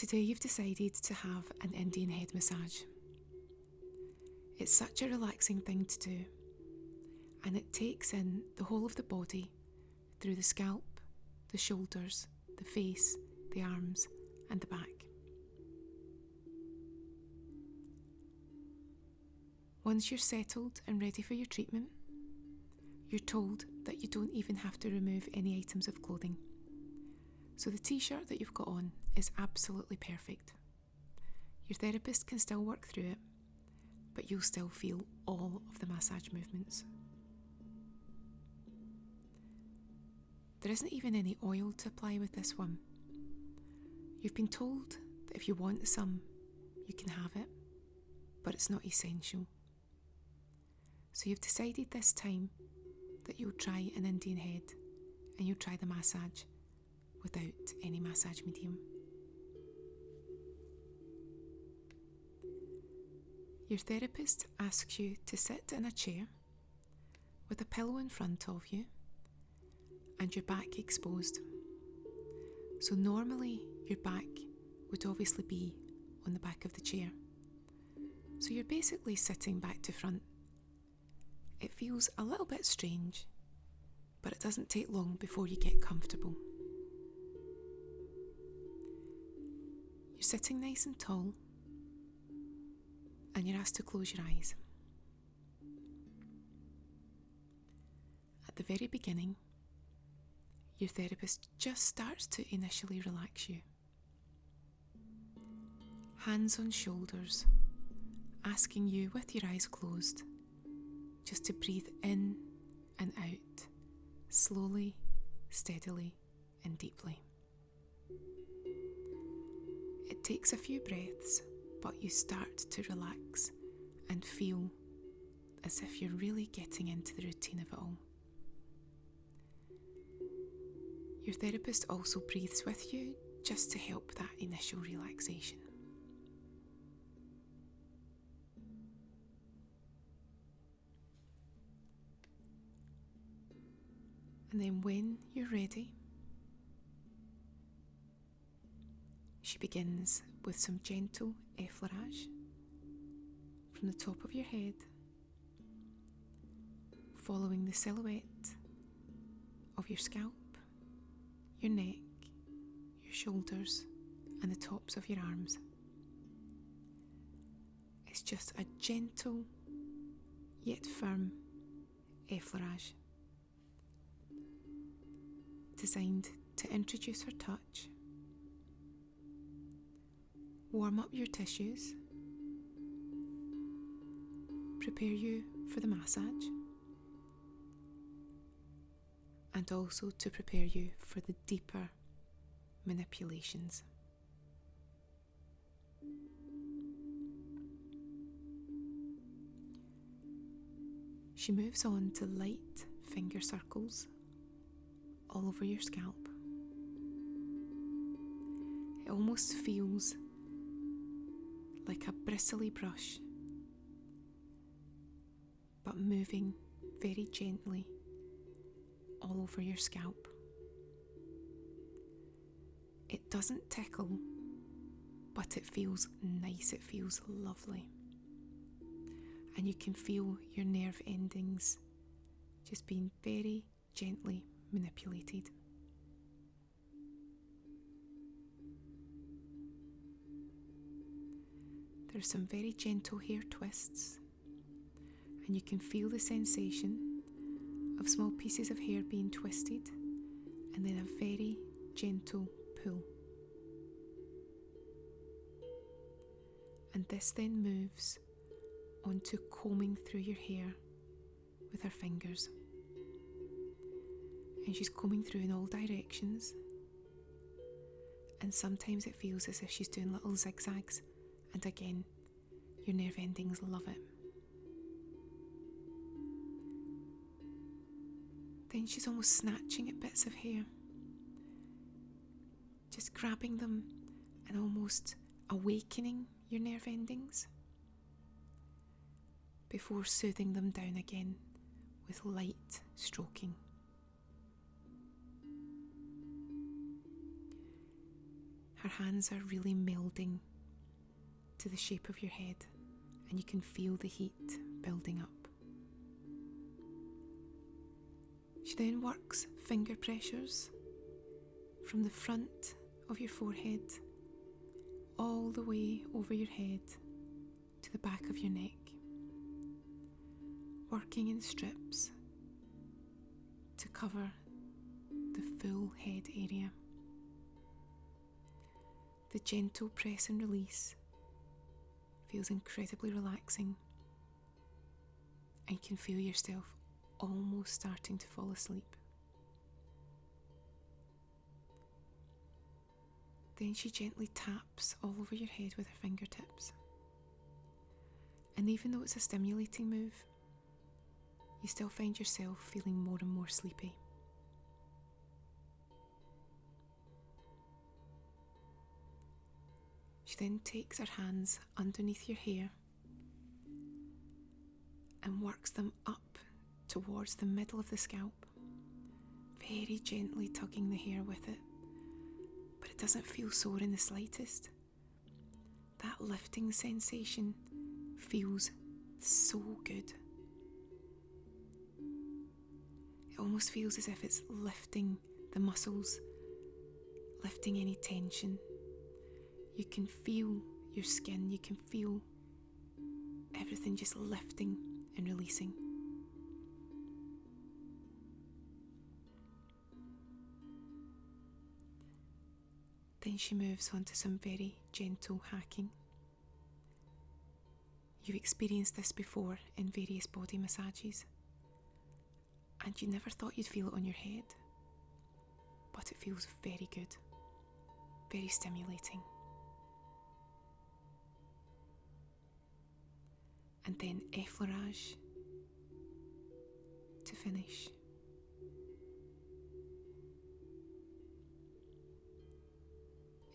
Today you've decided to have an Indian head massage. It's such a relaxing thing to do, and it takes in the whole of the body through the scalp, the shoulders, the face, the arms and the back. Once you're settled and ready for your treatment, you're told that you don't even have to remove any items of clothing. So the t-shirt that you've got on is absolutely perfect. Your therapist can still work through it, but you'll still feel all of the massage movements. There isn't even any oil to apply with this one. You've been told that if you want some, you can have it, but it's not essential. So you've decided this time that you'll try an Indian head and you'll try the massage without any massage medium. Your therapist asks you to sit in a chair with a pillow in front of you and your back exposed. So normally your back would obviously be on the back of the chair. So you're basically sitting back to front. It feels a little bit strange, but it doesn't take long before you get comfortable. You're sitting nice and tall, and you're asked to close your eyes. At the very beginning, your therapist just starts to initially relax you. Hands on shoulders, asking you with your eyes closed just to breathe in and out, slowly, steadily and deeply. It takes a few breaths, but you start to relax and feel as if you're really getting into the routine of it all. Your therapist also breathes with you just to help that initial relaxation. And then when you're ready, she begins with some gentle effleurage from the top of your head, following the silhouette of your scalp, your neck, your shoulders and the tops of your arms. It's just a gentle yet firm effleurage designed to introduce her touch, warm up your tissues, prepare you for the massage, and also to prepare you for the deeper manipulations. She moves on to light finger circles all over your scalp. It almost feels like a bristly brush, but moving very gently all over your scalp. It doesn't tickle, but it feels nice, it feels lovely. And you can feel your nerve endings just being very gently manipulated. There are some very gentle hair twists, and you can feel the sensation of small pieces of hair being twisted and then a very gentle pull. And this then moves onto combing through your hair with her fingers. And she's combing through in all directions, and sometimes it feels as if she's doing little zigzags, and again, your nerve endings love it. Then she's almost snatching at bits of hair, just grabbing them and almost awakening your nerve endings before soothing them down again with light stroking. Her hands are really melding to the shape of your head, and you can feel the heat building up. She then works finger pressures from the front of your forehead all the way over your head to the back of your neck, working in strips to cover the full head area. The gentle press and release feels incredibly relaxing, and you can feel yourself almost starting to fall asleep. Then she gently taps all over your head with her fingertips. And even though it's a stimulating move, you still find yourself feeling more and more sleepy. She then takes her hands underneath your hair and works them up towards the middle of the scalp, very gently tugging the hair with it, but it doesn't feel sore in the slightest. That lifting sensation feels so good. It almost feels as if it's lifting the muscles, lifting any tension. You can feel your skin, you can feel everything just lifting and releasing. Then she moves on to some very gentle hacking. You've experienced this before in various body massages, and you never thought you'd feel it on your head, but it feels very good, very stimulating. And then effleurage to finish.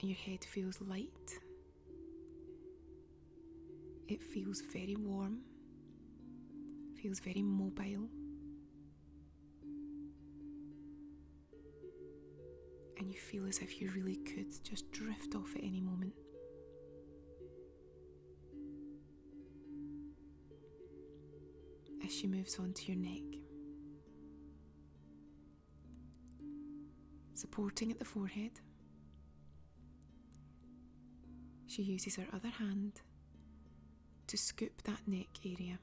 And your head feels light. It feels very warm, feels very mobile. And you feel as if you really could just drift off at any moment. As she moves on to your neck, supporting at the forehead, she uses her other hand to scoop that neck area,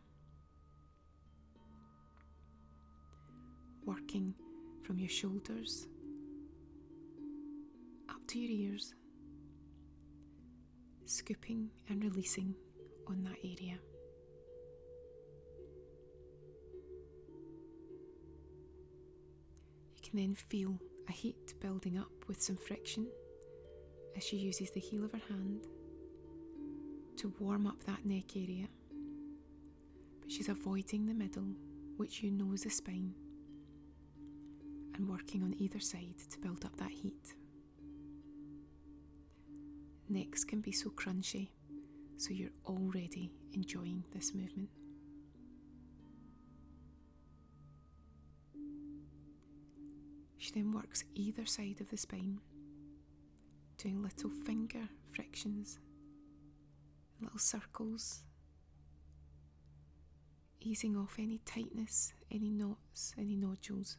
working from your shoulders up to your ears, scooping and releasing on that area. You can then feel a heat building up with some friction as she uses the heel of her hand to warm up that neck area, but she's avoiding the middle, which you know is the spine, and working on either side to build up that heat. Necks can be so crunchy, so you're already enjoying this movement. She then works either side of the spine, doing little finger frictions, little circles, easing off any tightness, any knots, any nodules,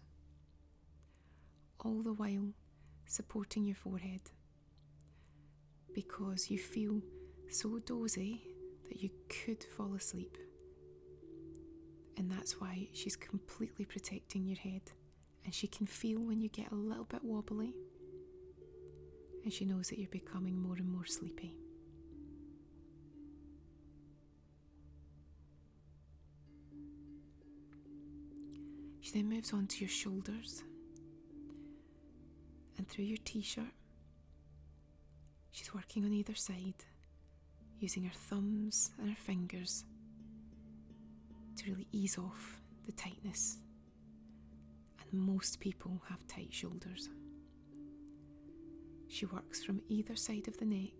all the while supporting your forehead, because you feel so dozy that you could fall asleep. And that's why she's completely protecting your head, and she can feel when you get a little bit wobbly, and she knows that you're becoming more and more sleepy. She then moves on to your shoulders and through your t-shirt. She's working on either side, using her thumbs and her fingers to really ease off the tightness. And most people have tight shoulders. She works from either side of the neck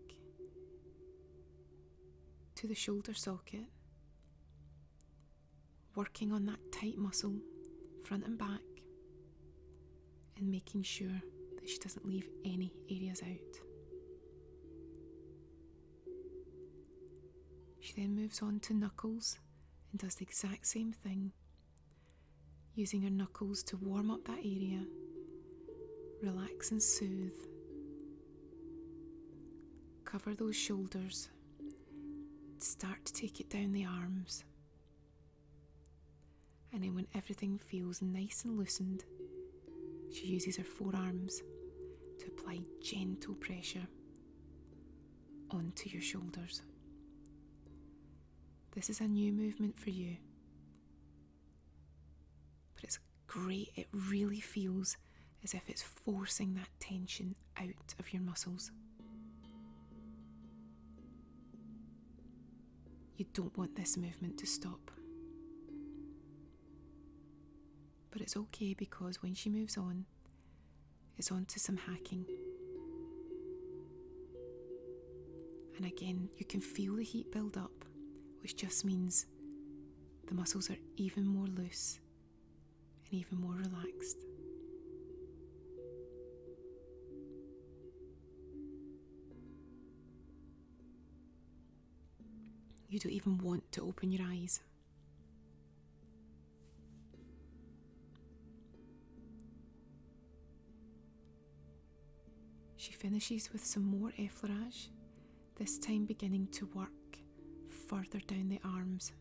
to the shoulder socket, working on that tight muscle front and back, and making sure that she doesn't leave any areas out. She then moves on to knuckles and does the exact same thing, using her knuckles to warm up that area, relax and soothe. Cover those shoulders, start to take it down the arms, and then when everything feels nice and loosened, she uses her forearms to apply gentle pressure onto your shoulders. This is a new movement for you, but it's great. It really feels as if it's forcing that tension out of your muscles. You don't want this movement to stop. But it's okay, because when she moves on, it's on to some hacking. And again, you can feel the heat build up, which just means the muscles are even more loose and even more relaxed. You don't even want to open your eyes. She finishes with some more effleurage, this time beginning to work further down the arms,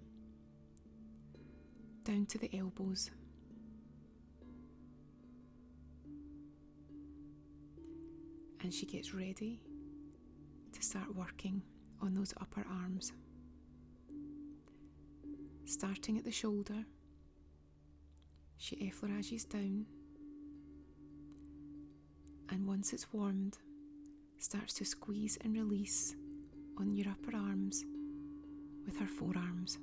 down to the elbows. And she gets ready to start working on those upper arms. Starting at the shoulder, she effleurages down, and once it's warmed, starts to squeeze and release on your upper arms with her forearms.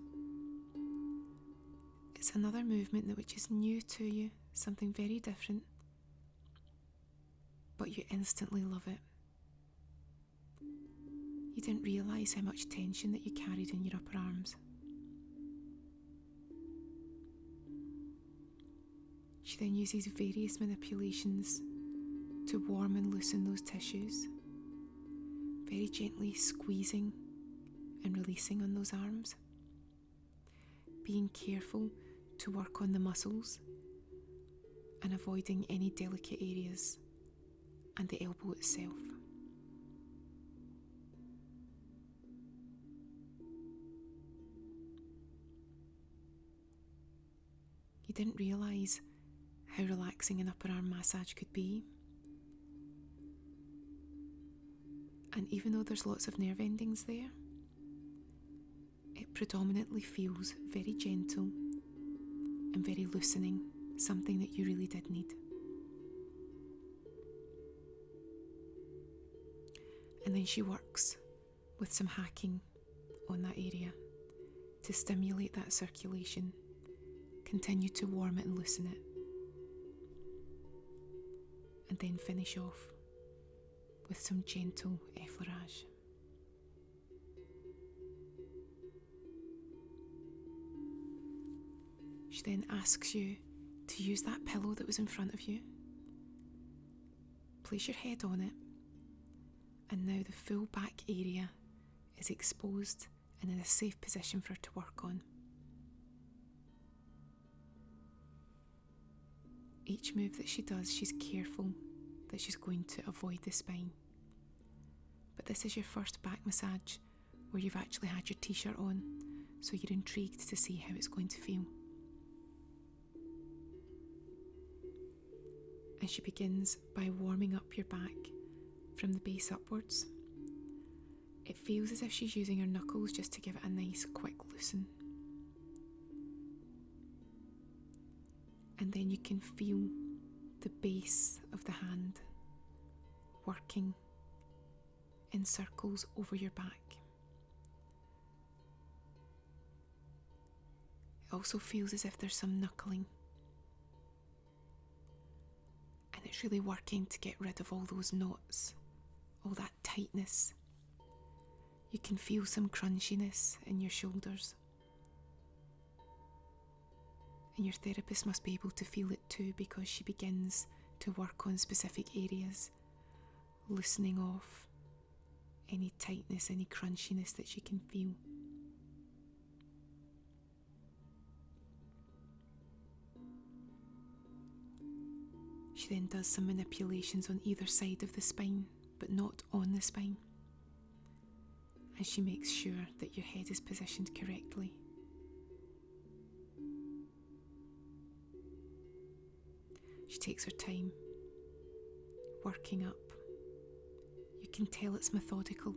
It's another movement which is new to you, something very different, but you instantly love it. You didn't realise how much tension that you carried in your upper arms. She then uses various manipulations to warm and loosen those tissues, very gently squeezing and releasing on those arms, being careful to work on the muscles and avoiding any delicate areas and the elbow itself. You didn't realise how relaxing an upper arm massage could be. And even though there's lots of nerve endings there, it predominantly feels very gentle and very loosening, something that you really did need. And then she works with some hacking on that area to stimulate that circulation, continue to warm it and loosen it, and then finish off with some gentle effleurage. She then asks you to use that pillow that was in front of you. Place your head on it, and now the full back area is exposed and in a safe position for her to work on. Each move that she does, she's careful that she's going to avoid the spine. But this is your first back massage where you've actually had your t-shirt on, so you're intrigued to see how it's going to feel. And she begins by warming up your back from the base upwards. It feels as if she's using her knuckles just to give it a nice quick loosen. And then you can feel the base of the hand working in circles over your back. It also feels as if there's some knuckling. And it's really working to get rid of all those knots, all that tightness. You can feel some crunchiness in your shoulders. And your therapist must be able to feel it too, because she begins to work on specific areas, loosening off any tightness, any crunchiness that she can feel. She then does some manipulations on either side of the spine, but not on the spine. And she makes sure that your head is positioned correctly. She takes her time, working up. You can tell it's methodical.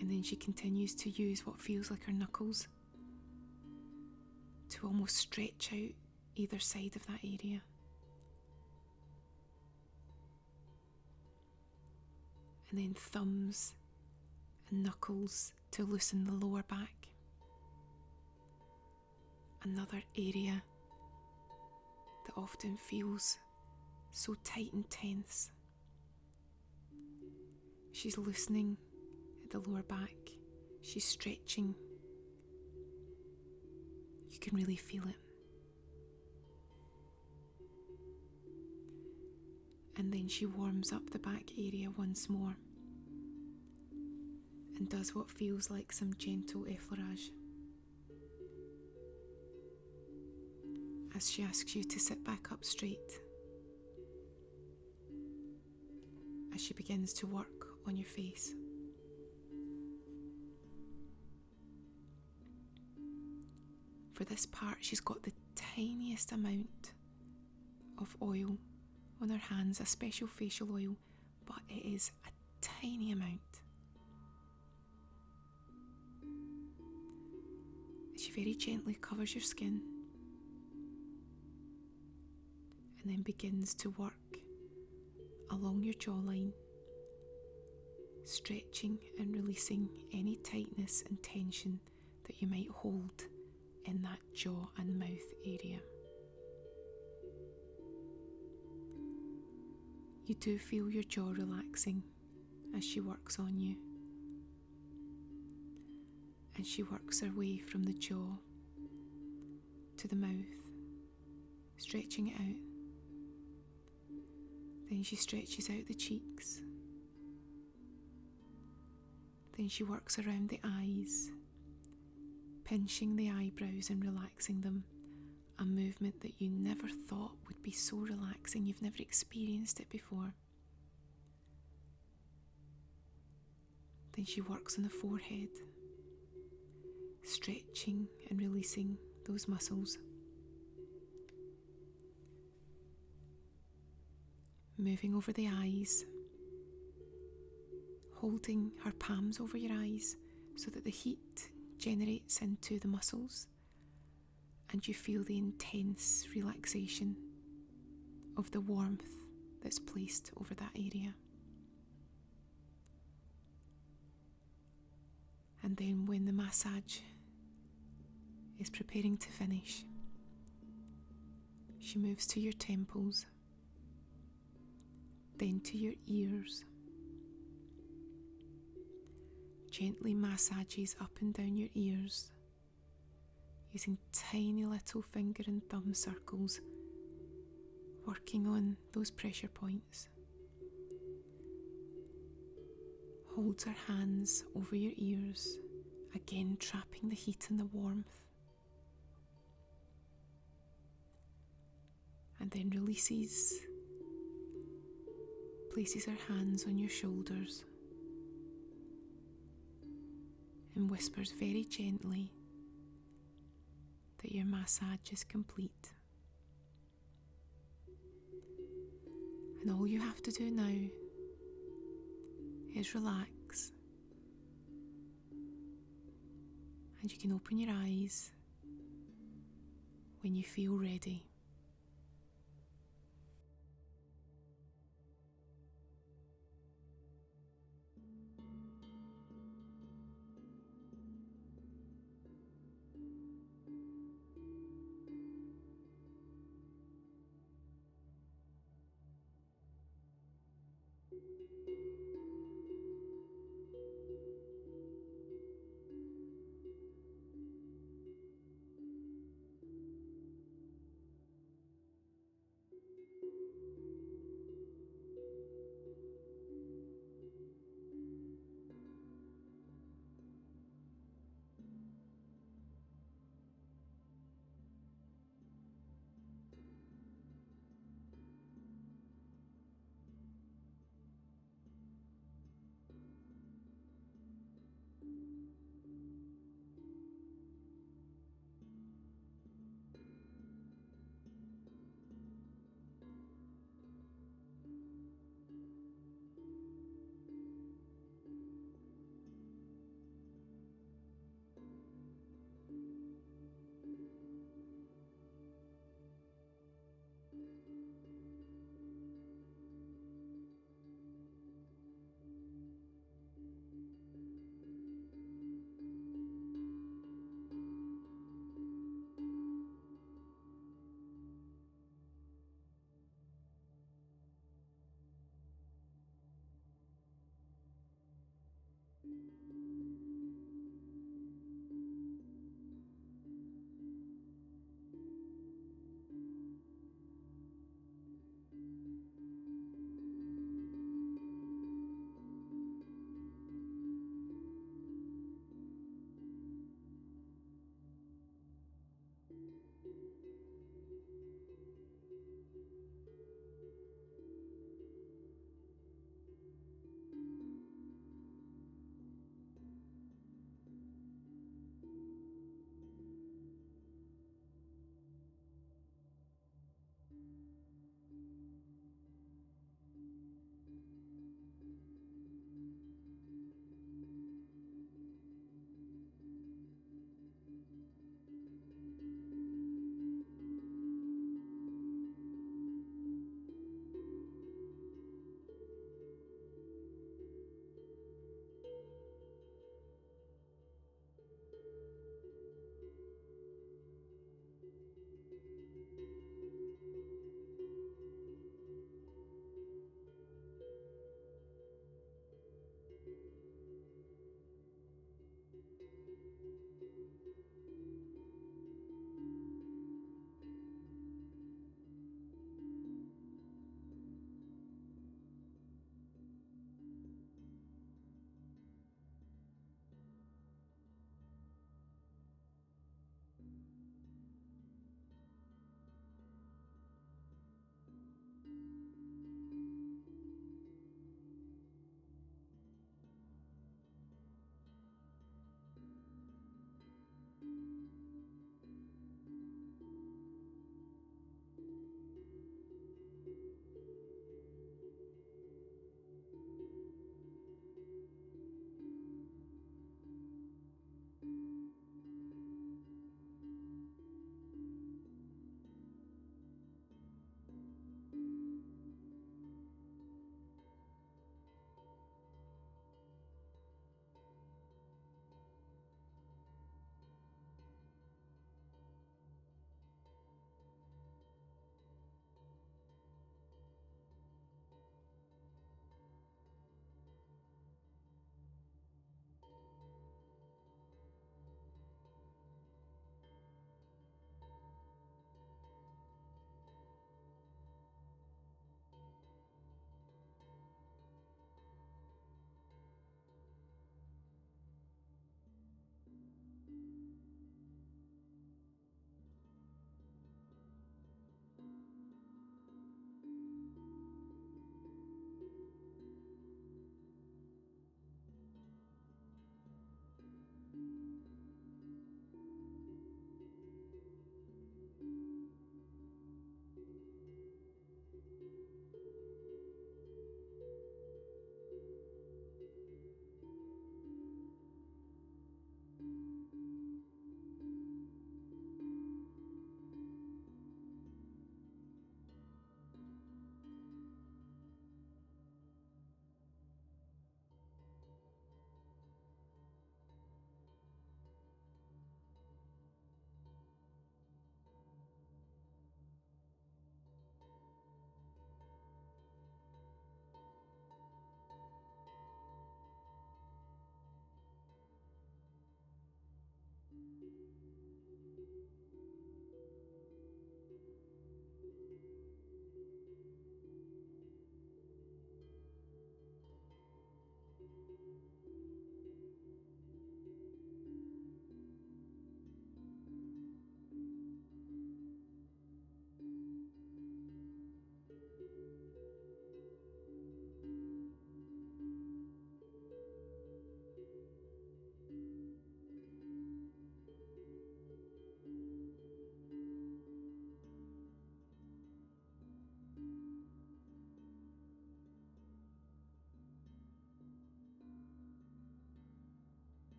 And then she continues to use what feels like her knuckles to almost stretch out either side of that area. And then thumbs and knuckles to loosen the lower back. Another area that often feels so tight and tense. She's loosening at the lower back. She's stretching. You can really feel it. And then she warms up the back area once more and does what feels like some gentle effleurage. As she asks you to sit back up straight, as she begins to work on your face. For this part, she's got the tiniest amount of oil on her hands, a special facial oil, but it is a tiny amount. She very gently covers your skin and then begins to work along your jawline, stretching and releasing any tightness and tension that you might hold in that jaw and mouth area. You do feel your jaw relaxing as she works on you. And she works her way from the jaw to the mouth, stretching it out. Then she stretches out the cheeks. Then she works around the eyes, pinching the eyebrows and relaxing them, a movement that you never thought would be so relaxing. You've never experienced it before. Then she works on the forehead, stretching and releasing those muscles. Moving over the eyes, holding her palms over your eyes so that the heat generates into the muscles and you feel the intense relaxation of the warmth that's placed over that area. And then when the massage is preparing to finish, she moves to your temples, then to your ears, gently massages up and down your ears, using tiny little finger and thumb circles, working on those pressure points. Holds her hands over your ears, again trapping the heat and the warmth. And then releases, places her hands on your shoulders and whispers very gently that your massage is complete. And all you have to do now is relax, and you can open your eyes when you feel ready.